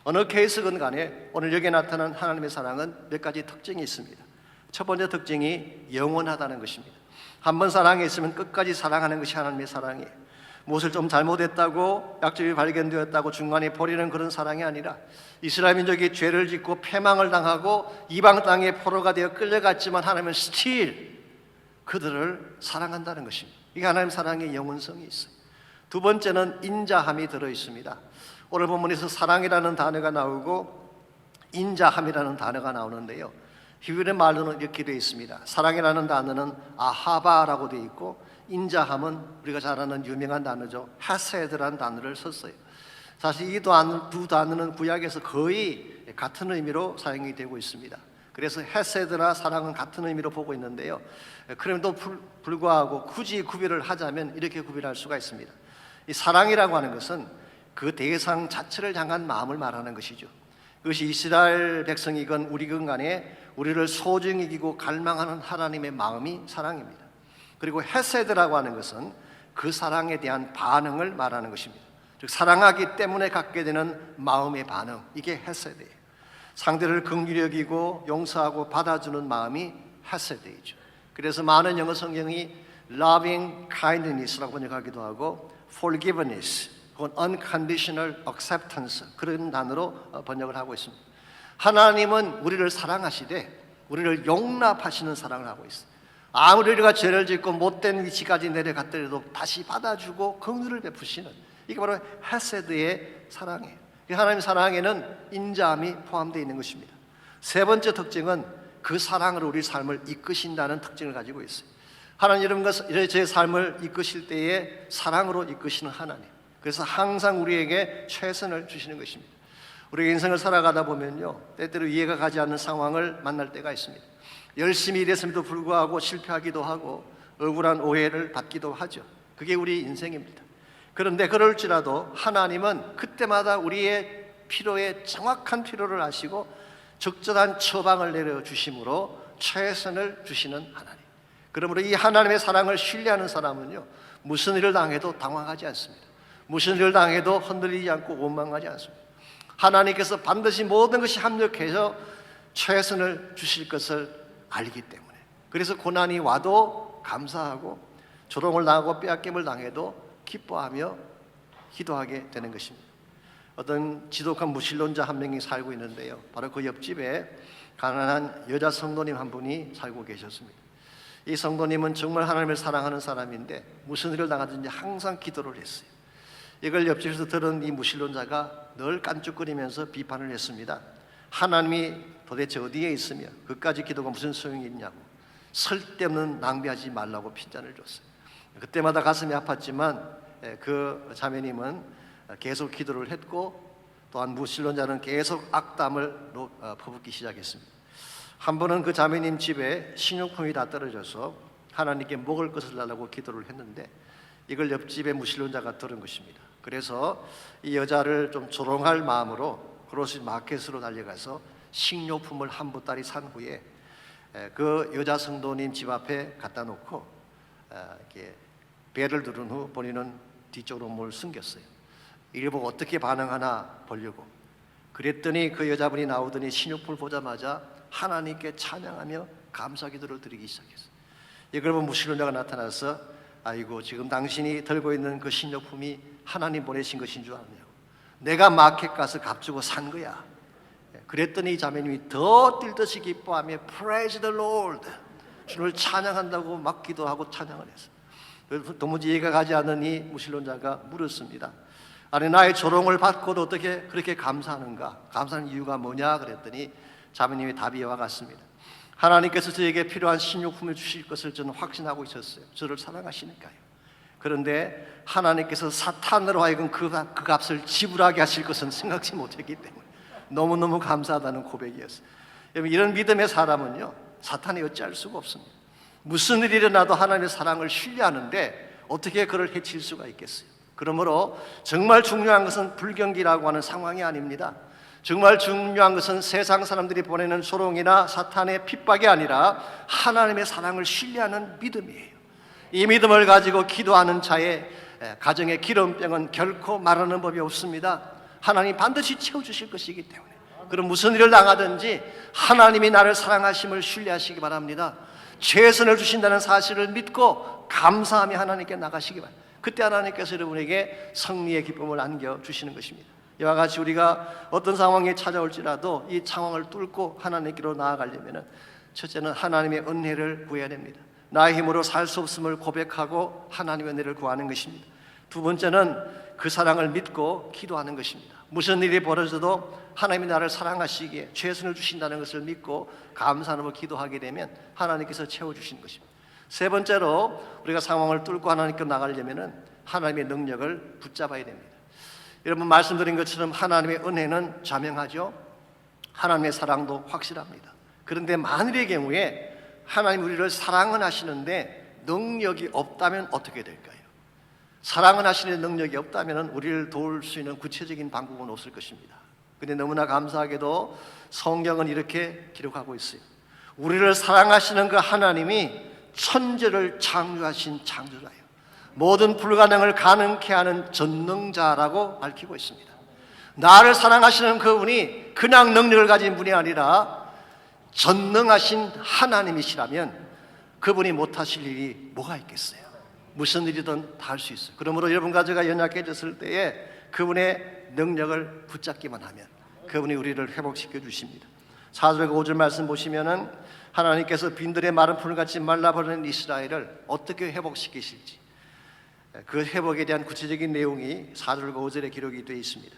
어느 케이스건 간에 오늘 여기에 나타난 하나님의 사랑은 몇 가지 특징이 있습니다. 첫 번째 특징이 영원하다는 것입니다. 한번 사랑했으면 끝까지 사랑하는 것이 하나님의 사랑이에요. 무엇을 좀 잘못했다고 약점이 발견되었다고 중간에 버리는 그런 사랑이 아니라 이스라엘 민족이 죄를 짓고 패망을 당하고 이방 땅에 포로가 되어 끌려갔지만 하나님은 still 그들을 사랑한다는 것입니다. 이게 하나님 사랑의 영원성이 있어요. 두 번째는 인자함이 들어있습니다. 오늘 본문에서 사랑이라는 단어가 나오고 인자함이라는 단어가 나오는데요. 히브리 말로는 이렇게 되어 있습니다. 사랑이라는 단어는 아하바라고 되어 있고, 인자함은 우리가 잘 아는 유명한 단어죠. 헤세드라는 단어를 썼어요. 사실 이 두 단어는 구약에서 거의 같은 의미로 사용이 되고 있습니다. 그래서 헤세드나 사랑은 같은 의미로 보고 있는데요. 그럼에도 불구하고 굳이 구별을 하자면 이렇게 구별할 수가 있습니다. 이 사랑이라고 하는 것은 그 대상 자체를 향한 마음을 말하는 것이죠. 그것이 이스라엘 백성이건 우리건 간에 우리를 소중히 여기고 갈망하는 하나님의 마음이 사랑입니다. 그리고 헤세드라고 하는 것은 그 사랑에 대한 반응을 말하는 것입니다. 즉 사랑하기 때문에 갖게 되는 마음의 반응, 이게 헤세드예요. 상대를 긍휼히 여기고 용서하고 받아주는 마음이 헤세드이죠. 그래서 많은 영어 성경이 loving kindness라고 번역하기도 하고 forgiveness 혹은 unconditional acceptance 그런 단어로 번역을 하고 있습니다. 하나님은 우리를 사랑하시되 우리를 용납하시는 사랑을 하고 있어요. 아무리 우리가 죄를 짓고 못된 위치까지 내려갔더라도 다시 받아주고 긍휼을 베푸시는, 이게 바로 헤세드의 사랑이에요. 하나님의 사랑에는 인자함이 포함되어 있는 것입니다. 세 번째 특징은 그 사랑으로 우리 삶을 이끄신다는 특징을 가지고 있어요. 하나님 여러분과 제 삶을 이끄실 때에 사랑으로 이끄시는 하나님, 그래서 항상 우리에게 최선을 주시는 것입니다. 우리가 인생을 살아가다 보면요, 때때로 이해가 가지 않는 상황을 만날 때가 있습니다. 열심히 일했음에도 불구하고 실패하기도 하고 억울한 오해를 받기도 하죠. 그게 우리 인생입니다. 그런데 그럴지라도 하나님은 그때마다 우리의 필요에 정확한 필요를 아시고 적절한 처방을 내려주심으로 최선을 주시는 하나님. 그러므로 이 하나님의 사랑을 신뢰하는 사람은요, 무슨 일을 당해도 당황하지 않습니다. 무슨 일을 당해도 흔들리지 않고 원망하지 않습니다. 하나님께서 반드시 모든 것이 합력해서 최선을 주실 것을 알기 때문에, 그래서 고난이 와도 감사하고 조롱을 당하고 빼앗김을 당해도 기뻐하며 기도하게 되는 것입니다. 어떤 지독한 무신론자 한 명이 살고 있는데요, 바로 그 옆집에 가난한 여자 성도님 한 분이 살고 계셨습니다. 이 성도님은 정말 하나님을 사랑하는 사람인데 무슨 일을 당하든지 항상 기도를 했어요. 이걸 옆집에서 들은 이 무신론자가 늘 깐죽거리면서 비판을 했습니다. 하나님이 도대체 어디에 있으며 그까지 기도가 무슨 소용이 있냐고, 쓸데없는 낭비하지 말라고 핀잔을 줬어요. 그때마다 가슴이 아팠지만 그 자매님은 계속 기도를 했고, 또한 무신론자는 계속 악담을 퍼붓기 시작했습니다. 한 번은 그 자매님 집에 식료품이 다 떨어져서 하나님께 먹을 것을 달라고 기도를 했는데 이걸 옆집의 무신론자가 들은 것입니다. 그래서 이 여자를 좀 조롱할 마음으로 그로시 마켓으로 달려가서 식료품을 한 보따리 산 후에 그 여자 성도님 집 앞에 갖다 놓고 이렇게 배를 두른 후 본인은 뒤쪽으로 뭘 숨겼어요. 이를 보고 어떻게 반응하나 보려고. 그랬더니 그 여자분이 나오더니 식료품을 보자마자 하나님께 찬양하며 감사 기도를 드리기 시작했어요. 이걸 보고 무신론자가 나타나서 아이고, 지금 당신이 들고 있는 그 식료품이 하나님 보내신 것인 줄 아냐고, 내가 마켓 가서 값주고 산 거야. 그랬더니 이 자매님이 더 뛸 듯이 기뻐하며 Praise the Lord, 주를 찬양한다고 막 기도하고 찬양을 했어요. 도무지 이해가 가지 않는 이 무신론자가 물었습니다. 아니, 나의 조롱을 받고도 어떻게 그렇게 감사하는가? 감사하는 이유가 뭐냐? 그랬더니 자매님의 답이 이와 같습니다. 하나님께서 저에게 필요한 식료품을 주실 것을 저는 확신하고 있었어요. 저를 사랑하시니까요. 그런데 하나님께서 사탄으로 하여금 그 값을 지불하게 하실 것은 생각지 못했기 때문에 너무너무 감사하다는 고백이었어요. 여러분, 이런 믿음의 사람은요, 사탄이 어찌할 수가 없습니다. 무슨 일이 일어나도 하나님의 사랑을 신뢰하는데 어떻게 그를 해칠 수가 있겠어요? 그러므로 정말 중요한 것은 불경기라고 하는 상황이 아닙니다. 정말 중요한 것은 세상 사람들이 보내는 조롱이나 사탄의 핍박이 아니라 하나님의 사랑을 신뢰하는 믿음이에요. 이 믿음을 가지고 기도하는 자의 가정의 기름병은 결코 마르는 법이 없습니다. 하나님 반드시 채워주실 것이기 때문에, 그럼 무슨 일을 당하든지 하나님이 나를 사랑하심을 신뢰하시기 바랍니다. 최선을 주신다는 사실을 믿고 감사하며 하나님께 나가시기 바랍니다. 그때 하나님께서 여러분에게 승리의 기쁨을 안겨주시는 것입니다. 이와 같이 우리가 어떤 상황이 찾아올지라도 이 상황을 뚫고 하나님께로 나아가려면 첫째는 하나님의 은혜를 구해야 됩니다. 나의 힘으로 살 수 없음을 고백하고 하나님의 은혜를 구하는 것입니다. 두 번째는 그 사랑을 믿고 기도하는 것입니다. 무슨 일이 벌어져도 하나님이 나를 사랑하시기에 최선을 주신다는 것을 믿고 감사하고 기도하게 되면 하나님께서 채워주시는 것입니다. 세 번째로 우리가 상황을 뚫고 하나님께 나가려면 하나님의 능력을 붙잡아야 됩니다. 여러분 말씀드린 것처럼 하나님의 은혜는 자명하죠. 하나님의 사랑도 확실합니다. 그런데 만일의 경우에 하나님 우리를 사랑은 하시는데 능력이 없다면 어떻게 될까요? 사랑은 하시는 능력이 없다면 우리를 도울 수 있는 구체적인 방법은 없을 것입니다. 그런데 너무나 감사하게도 성경은 이렇게 기록하고 있어요. 우리를 사랑하시는 그 하나님이 천지를 창조하신 창조자예요. 모든 불가능을 가능케 하는 전능자라고 밝히고 있습니다. 나를 사랑하시는 그분이 그냥 능력을 가진 분이 아니라 전능하신 하나님이시라면 그분이 못하실 일이 뭐가 있겠어요? 무슨 일이든 다 할 수 있어요. 그러므로 여러분 가정가 연약해졌을 때에 그분의 능력을 붙잡기만 하면 그분이 우리를 회복시켜 주십니다. 4절과 5절 말씀 보시면은 하나님께서 빈들의 마른 풀같이 말라버리는 이스라엘을 어떻게 회복시키실지 그 회복에 대한 구체적인 내용이 4절과 5절에 기록이 되어 있습니다.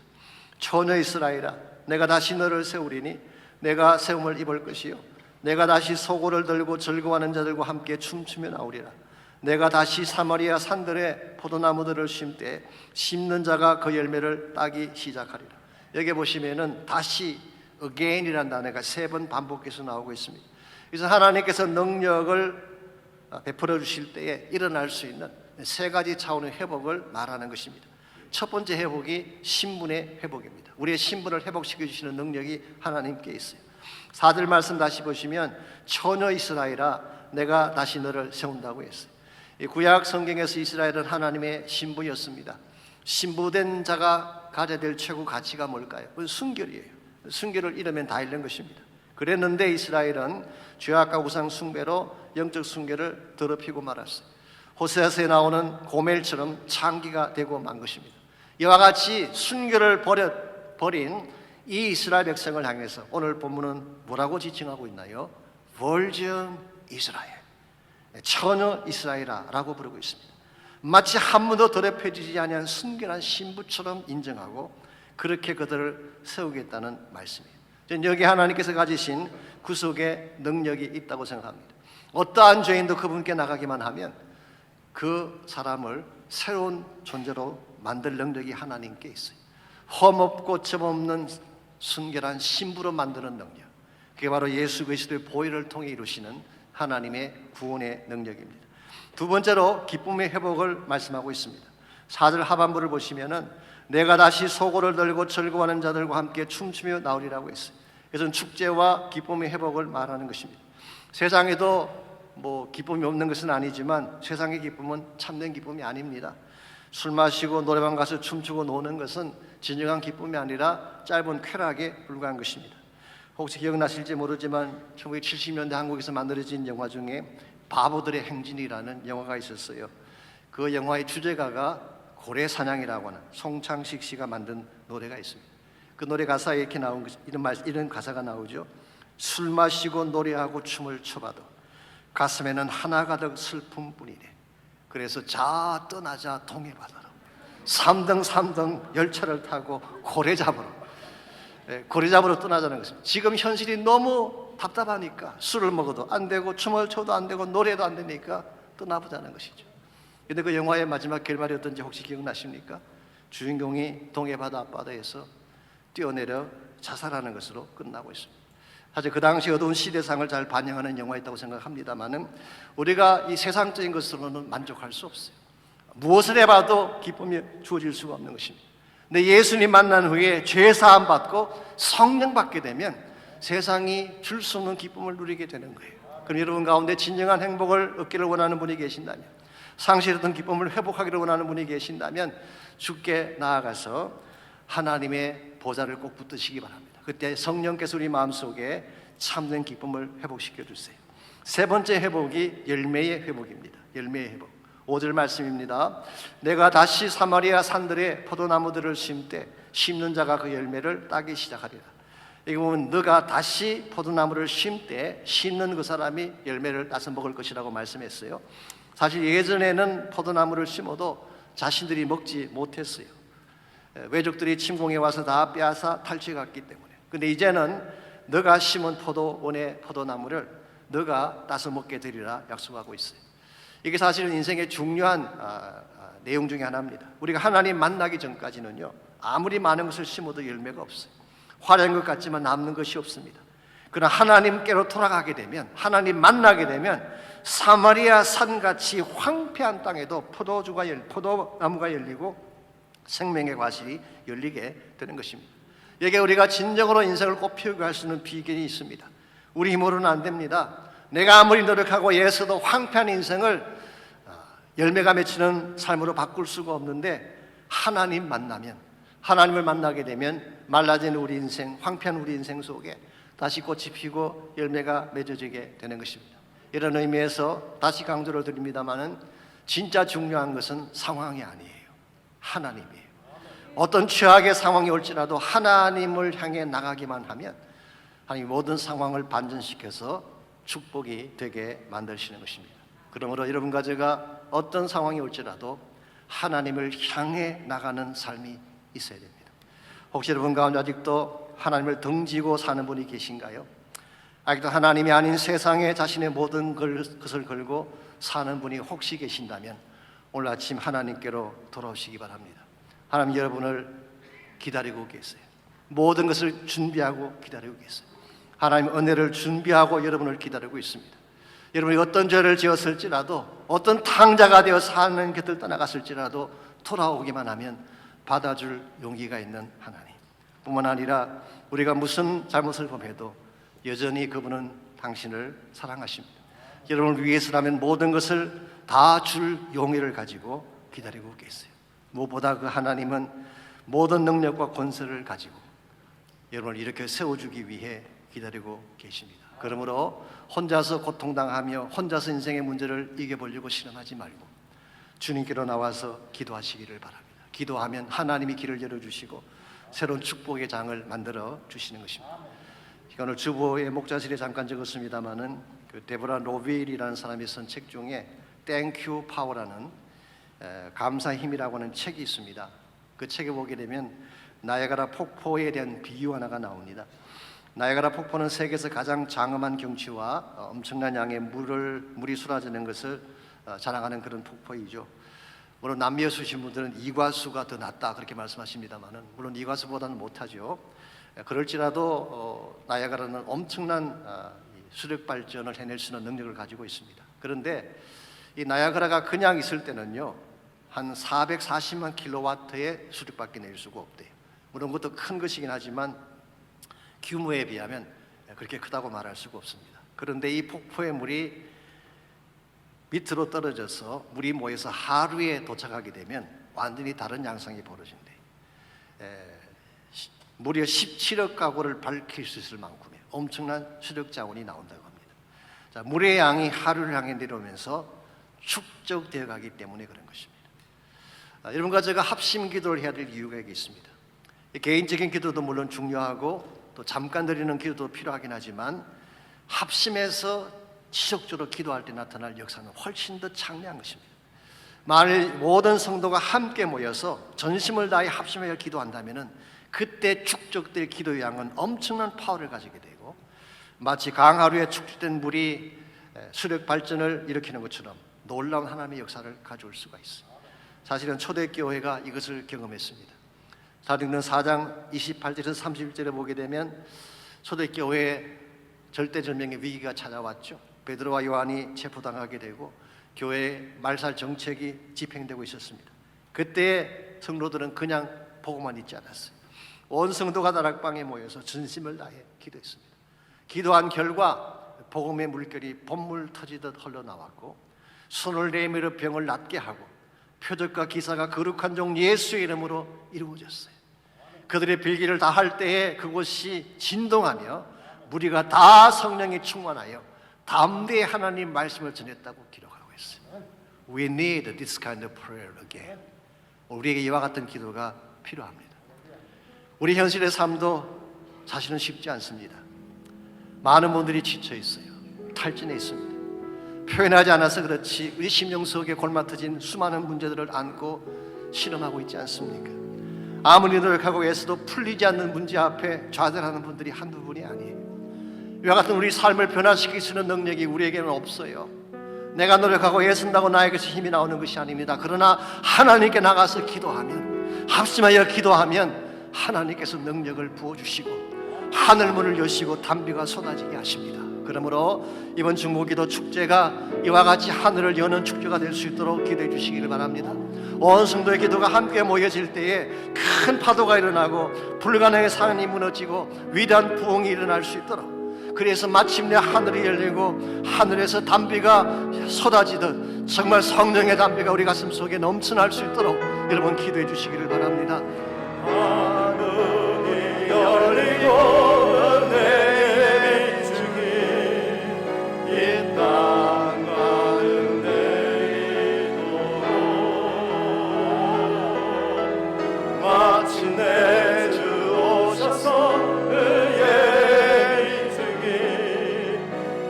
처녀 이스라엘아, 내가 다시 너를 세우리니 내가 세움을 입을 것이요 내가 다시 소고를 들고 즐거워하는 자들과 함께 춤추며 나오리라. 내가 다시 사마리아 산들에 포도나무들을 심되 심는 자가 그 열매를 따기 시작하리라. 여기 보시면은 다시 again이라는 단어가 3번 반복해서 나오고 있습니다. 그래서 하나님께서 능력을 베풀어 주실 때에 일어날 수 있는 3가지 차원의 회복을 말하는 것입니다. 첫 번째 회복이 신분의 회복입니다. 우리의 신분을 회복시켜 주시는 능력이 하나님께 있어요. 4절 말씀 다시 보시면 처녀 이스라엘아, 내가 다시 너를 세운다고 했어요. 이 구약 성경에서 이스라엘은 하나님의 신부였습니다. 신부된 자가 가져야 될 최고 가치가 뭘까요? 그건 순결이에요. 순결을 잃으면 다 잃는 것입니다. 그랬는데 이스라엘은 죄악과 우상 숭배로 영적 순결을 더럽히고 말았어요. 호세아서에 나오는 고멜처럼 창기가 되고 만 것입니다. 이와 같이 순결을 버린 이 이스라엘 백성을 향해서 오늘 본문은 뭐라고 지칭하고 있나요? virgin 이스라엘, 처녀 이스라엘이라고 부르고 있습니다. 마치 한 번도 더럽혀지지 아니한 순결한 신부처럼 인정하고 그렇게 그들을 세우겠다는 말씀이에요. 저는 여기 하나님께서 가지신 구속의 능력이 있다고 생각합니다. 어떠한 죄인도 그분께 나가기만 하면 그 사람을 새로운 존재로 만들 능력이 하나님께 있어요. 험없고 점없는 순결한 신부로 만드는 능력, 그게 바로 예수 그리스도의 보혈을 통해 이루시는 하나님의 구원의 능력입니다. 두 번째로 기쁨의 회복을 말씀하고 있습니다. 4절 하반부를 보시면은 내가 다시 소고를 들고 즐거워하는 자들과 함께 춤추며 나오리라고 했어요. 그래서 축제와 기쁨의 회복을 말하는 것입니다. 세상에도 기쁨이 없는 것은 아니지만 세상의 기쁨은 참된 기쁨이 아닙니다. 술 마시고 노래방 가서 춤추고 노는 것은 진정한 기쁨이 아니라 짧은 쾌락에 불과한 것입니다. 혹시 기억나실지 모르지만 1970년대 한국에서 만들어진 영화 중에 바보들의 행진이라는 영화가 있었어요. 그 영화의 주제가가 고래사냥이라고 하는 송창식 씨가 만든 노래가 있습니다. 그 노래 가사에 이렇게 나온 이런 가사가 나오죠. 술 마시고 노래하고 춤을 춰봐도 가슴에는 하나 가득 슬픔뿐이네. 그래서 자 떠나자 동해바다로 3등 열차를 타고 고래 잡으러 떠나자는 것입니다. 지금 현실이 너무 답답하니까 술을 먹어도 안 되고 춤을 춰도 안 되고 노래도 안 되니까 떠나보자는 것이죠. 그런데 그 영화의 마지막 결말이 어떤지 혹시 기억나십니까? 주인공이 동해바다 앞바다에서 뛰어내려 자살하는 것으로 끝나고 있습니다. 사실 그 당시 어두운 시대상을 잘 반영하는 영화였다고 생각합니다만은 우리가 이 세상적인 것으로는 만족할 수 없어요. 무엇을 해봐도 기쁨이 주어질 수가 없는 것입니다. 근데 예수님 만난 후에 죄 사함 받고 성령 받게 되면 세상이 줄 수 없는 기쁨을 누리게 되는 거예요. 그럼 여러분 가운데 진정한 행복을 얻기를 원하는 분이 계신다면, 상실했던 기쁨을 회복하기를 원하는 분이 계신다면 주께 나아가서 하나님의 보좌를 꼭 붙드시기 바랍니다. 그때 성령께서 우리 마음속에 참된 기쁨을 회복시켜 주세요. 세 번째 회복이 열매의 회복입니다. 열매의 회복. 5절 말씀입니다. 내가 다시 사마리아 산들에 포도나무들을 심되 심는 자가 그 열매를 따기 시작하리라. 여기 보면 너가 다시 포도나무를 심되 심는 그 사람이 열매를 따서 먹을 것이라고 말씀했어요. 사실 예전에는 포도나무를 심어도 자신들이 먹지 못했어요. 외족들이 침공해 와서 다 빼앗아 탈취해갔기 때문에. 근데 이제는 너가 심은 포도원의 포도나무를 너가 따서 먹게 되리라 약속하고 있어요. 이게 사실은 인생의 중요한 내용 중에 하나입니다. 우리가 하나님 만나기 전까지는요, 아무리 많은 것을 심어도 열매가 없어요. 화려한 것 같지만 남는 것이 없습니다. 그러나 하나님께로 돌아가게 되면, 하나님 만나게 되면 사마리아 산같이 황폐한 땅에도 포도나무가 열리고 생명의 과실이 열리게 되는 것입니다. 여기에 우리가 진정으로 인생을 꽃피우게 할 수 있는 비결이 있습니다. 우리 힘으로는 안 됩니다. 내가 아무리 노력하고 애써도 황폐한 인생을 열매가 맺히는 삶으로 바꿀 수가 없는데, 하나님 만나면, 하나님을 만나게 되면 말라진 우리 인생, 황폐한 우리 인생 속에 다시 꽃이 피고 열매가 맺어지게 되는 것입니다. 이런 의미에서 다시 강조를 드립니다마는 진짜 중요한 것은 상황이 아니에요. 하나님이에요. 어떤 최악의 상황이 올지라도 하나님을 향해 나가기만 하면 하나님 모든 상황을 반전시켜서 축복이 되게 만드시는 것입니다. 그러므로 여러분과 제가 어떤 상황이 올지라도 하나님을 향해 나가는 삶이 있어야 됩니다. 혹시 여러분 가운데 아직도 하나님을 등지고 사는 분이 계신가요? 아직도 하나님이 아닌 세상에 자신의 모든 것을 걸고 사는 분이 혹시 계신다면 오늘 아침 하나님께로 돌아오시기 바랍니다. 하나님 여러분을 기다리고 계세요. 모든 것을 준비하고 기다리고 계세요. 하나님 은혜를 준비하고 여러분을 기다리고 있습니다. 여러분이 어떤 죄를 지었을지라도, 어떤 탕자가 되어 사는 곁을 떠나갔을지라도 돌아오기만 하면 받아줄 용기가 있는 하나님. 뿐만 아니라 우리가 무슨 잘못을 범해도 여전히 그분은 당신을 사랑하십니다. 여러분을 위해서라면 모든 것을 다 줄 용의를 가지고 기다리고 계세요. 무엇보다 그 하나님은 모든 능력과 권세를 가지고 여러분을 이렇게 세워주기 위해 기다리고 계십니다. 그러므로 혼자서 고통당하며 혼자서 인생의 문제를 이겨보려고 실험하지 말고 주님께로 나와서 기도하시기를 바랍니다. 기도하면 하나님이 길을 열어주시고 새로운 축복의 장을 만들어 주시는 것입니다. 오늘 주보의 목자실에 잠깐 적었습니다마는 그 데보라 로빌이라는 사람이 쓴 책 중에 Thank You Power라는 감사의 힘이라고 하는 책이 있습니다. 그 책에 보게 되면 나야가라 폭포에 대한 비유 하나가 나옵니다. 나야가라 폭포는 세계에서 가장 장엄한 경치와 엄청난 양의 물이 쏟아지는 것을 자랑하는 그런 폭포이죠. 물론 남미에 수신 분들은 이과수가 더 낫다 그렇게 말씀하십니다만은 물론 이과수보다는 못하죠. 그럴지라도 나야가라는 엄청난 수력 발전을 해낼 수 있는 능력을 가지고 있습니다. 그런데 이 나야가라가 그냥 있을 때는요, 한 440만 킬로와트의 수력밖에 낼 수가 없대요. 물론 그것도 큰 것이긴 하지만 규모에 비하면 그렇게 크다고 말할 수가 없습니다. 그런데 이 폭포의 물이 밑으로 떨어져서 물이 모여서 하루에 도착하게 되면 완전히 다른 양상이 벌어진대요. 무려 17억 가구를 밝힐 수 있을 만큼의 엄청난 수력 자원이 나온다고 합니다. 자, 물의 양이 하루를 향해 내려오면서 축적되어 가기 때문에 그런 것입니다. 여러분과 제가 합심 기도를 해야 될 이유가 여기 있습니다. 개인적인 기도도 물론 중요하고 또 잠깐 드리는 기도도 필요하긴 하지만 합심해서 지속적으로 기도할 때 나타날 역사는 훨씬 더 창대한 것입니다. 만일 모든 성도가 함께 모여서 전심을 다해 합심하여 기도한다면 그때 축적될 기도의 양은 엄청난 파워를 가지게 되고 마치 강하루에 축적된 물이 수력 발전을 일으키는 것처럼 놀라운 하나님의 역사를 가져올 수가 있어요. 사실은 초대교회가 이것을 경험했습니다. 사도행전 4장 28절에서 31절에 보게 되면 초대교회에 절대절명의 위기가 찾아왔죠. 베드로와 요한이 체포당하게 되고 교회의 말살 정책이 집행되고 있었습니다. 그때 성도들은 그냥 보고만 있지 않았어요. 온 성도가 다락방에 모여서 전심을 다해 기도했습니다. 기도한 결과 복음의 물결이 봇물 터지듯 흘러나왔고 손을 내밀어 병을 낫게 하고 표적과 기사가 거룩한 종 예수의 이름으로 이루어졌어요. 그들의 빌기를 다 할 때에 그곳이 진동하며 무리가 다 성령이 충만하여 담대히 하나님 말씀을 전했다고 기록하고 있어요. We need this kind of prayer again. 우리에게 이와 같은 기도가 필요합니다. 우리 현실의 삶도 사실은 쉽지 않습니다. 많은 분들이 지쳐 있어요. 탈진해 있습니다. 표현하지 않아서 그렇지 우리 심령 속에 골마터진 수많은 문제들을 안고 실험하고 있지 않습니까? 아무리 노력하고 애써도 풀리지 않는 문제 앞에 좌절하는 분들이 한두 분이 아니에요. 이와 같은 우리 삶을 변화시킬 수 있는 능력이 우리에게는 없어요. 내가 노력하고 애쓴다고 나에게서 힘이 나오는 것이 아닙니다. 그러나 하나님께 나가서 기도하면, 합심하여 기도하면 하나님께서 능력을 부어주시고 하늘문을 여시고 담비가 쏟아지게 하십니다. 그러므로 이번 중보기도 축제가 이와 같이 하늘을 여는 축제가 될 수 있도록 기도해 주시기를 바랍니다. 온 성도의 기도가 함께 모여질 때에 큰 파도가 일어나고 불가능의 산이 무너지고 위대한 부흥이 일어날 수 있도록, 그래서 마침내 하늘이 열리고 하늘에서 담비가 쏟아지듯 정말 성령의 담비가 우리 가슴 속에 넘쳐날 수 있도록 여러분 기도해 주시기를 바랍니다.
하늘이 열리고 은혜의 빛중이 이 땅 가운데 이도록 마침내 주 오셔서 의의 빛중이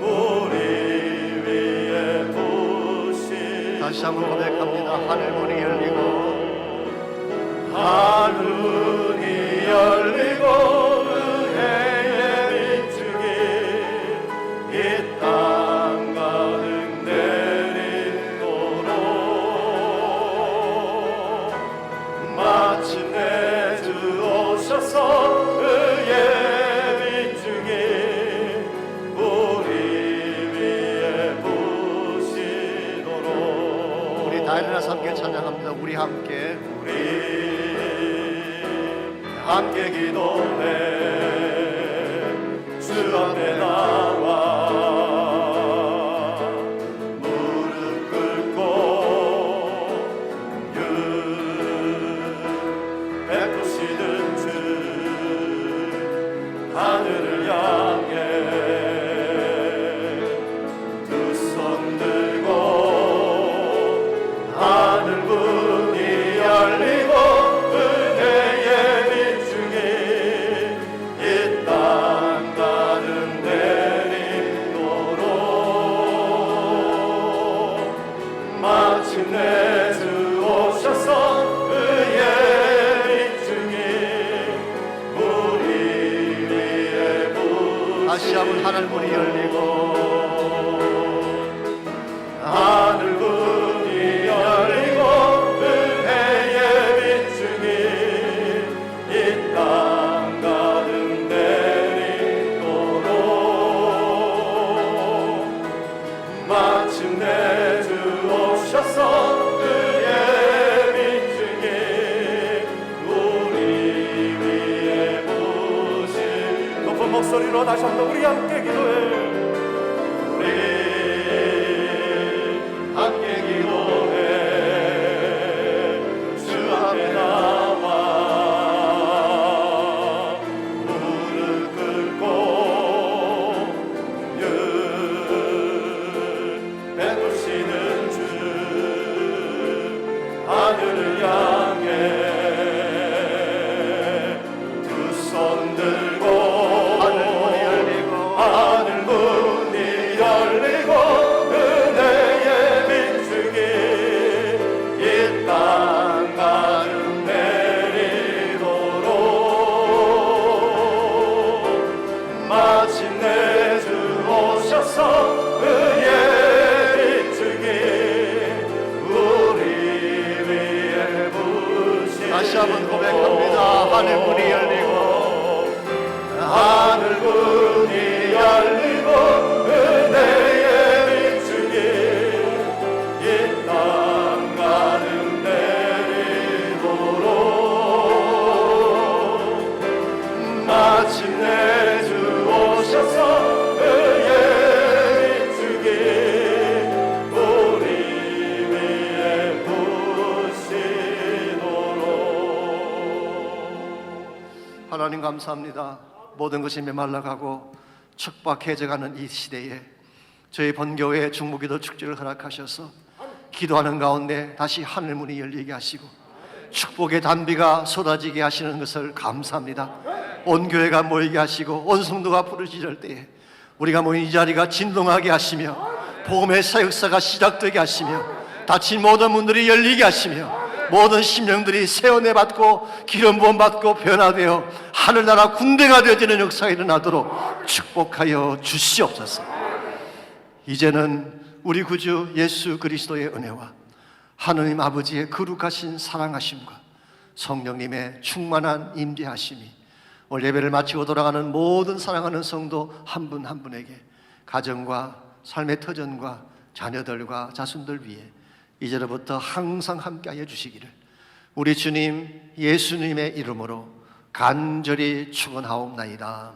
우리 위에 부시고
다시 한번 고백합니다. 하늘문이 열리고
하늘이 열리고 은혜의 빛중이 이 땅 가득 내리도록 마침내 주 오셔서 의의 빛중이 우리 위에 부시도록.
우리 다 일어나서 함께 찬양합니다. 우리 함께
함께 기도해 주 앞에 나와 무릎 꿇고 베푸시는 주 하늘을 향해 두 손 들고 하늘 문이 열리고 은혜의 빛중이 이 땅 가득 내리도록 마침내 주 오셔서 의의 빛중이 우리 위에
다시 한번 하늘문이 열리고
하늘문이 열리고 은혜의 빛중이 이 땅 가득 내리도록 마침내 주 오셔서 의의 빛중이 우리 위에 부신 높은 목소리로 다시 한번 우리 함께 기도해. 우리 함께 기도해 주 앞에 나와 무릎 꿇고 베푸시는 주 하늘을 향해 두 손 들고
하늘문이 열리고
하늘문이 열리고 은혜의 빛중이 이 땅 가득 내리도록 마침내 주 오셔서 의의 빛중이 우리 위에 부시.
다시 한번 고백합니다. 하늘문이 열리고
하늘문이 열리고 은혜의 빛중이 이 땅 가득 내리도록 마침내 주 오셔서 의의 빛중이 우리 위에 부시도록.
하나님 감사합니다. 모든 것이 메말라가고 척박해져가는 이 시대에 저희 본교회 중보기도 축제를 허락하셔서 기도하는 가운데 다시 하늘문이 열리게 하시고 축복의 단비가 쏟아지게 하시는 것을 감사합니다. 온 교회가 모이게 하시고 온 성도가 부르짖을 때에 우리가 모인 이 자리가 진동하게 하시며 복음의 사역사가 시작되게 하시며 닫힌 모든 문들이 열리게 하시며 모든 심령들이 세원내 받고 기름 부음 받고 변화되어 하늘나라 군대가 되어지는 역사가 일어나도록 축복하여 주시옵소서. 이제는 우리 구주 예수 그리스도의 은혜와 하느님 아버지의 거룩하신 사랑하심과 성령님의 충만한 임재하심이 오늘 예배를 마치고 돌아가는 모든 사랑하는 성도 한 분 한 분에게 가정과 삶의 터전과 자녀들과 자손들 위해 이제로부터 항상 함께하여 주시기를 우리 주님 예수님의 이름으로 간절히 축원하옵나이다.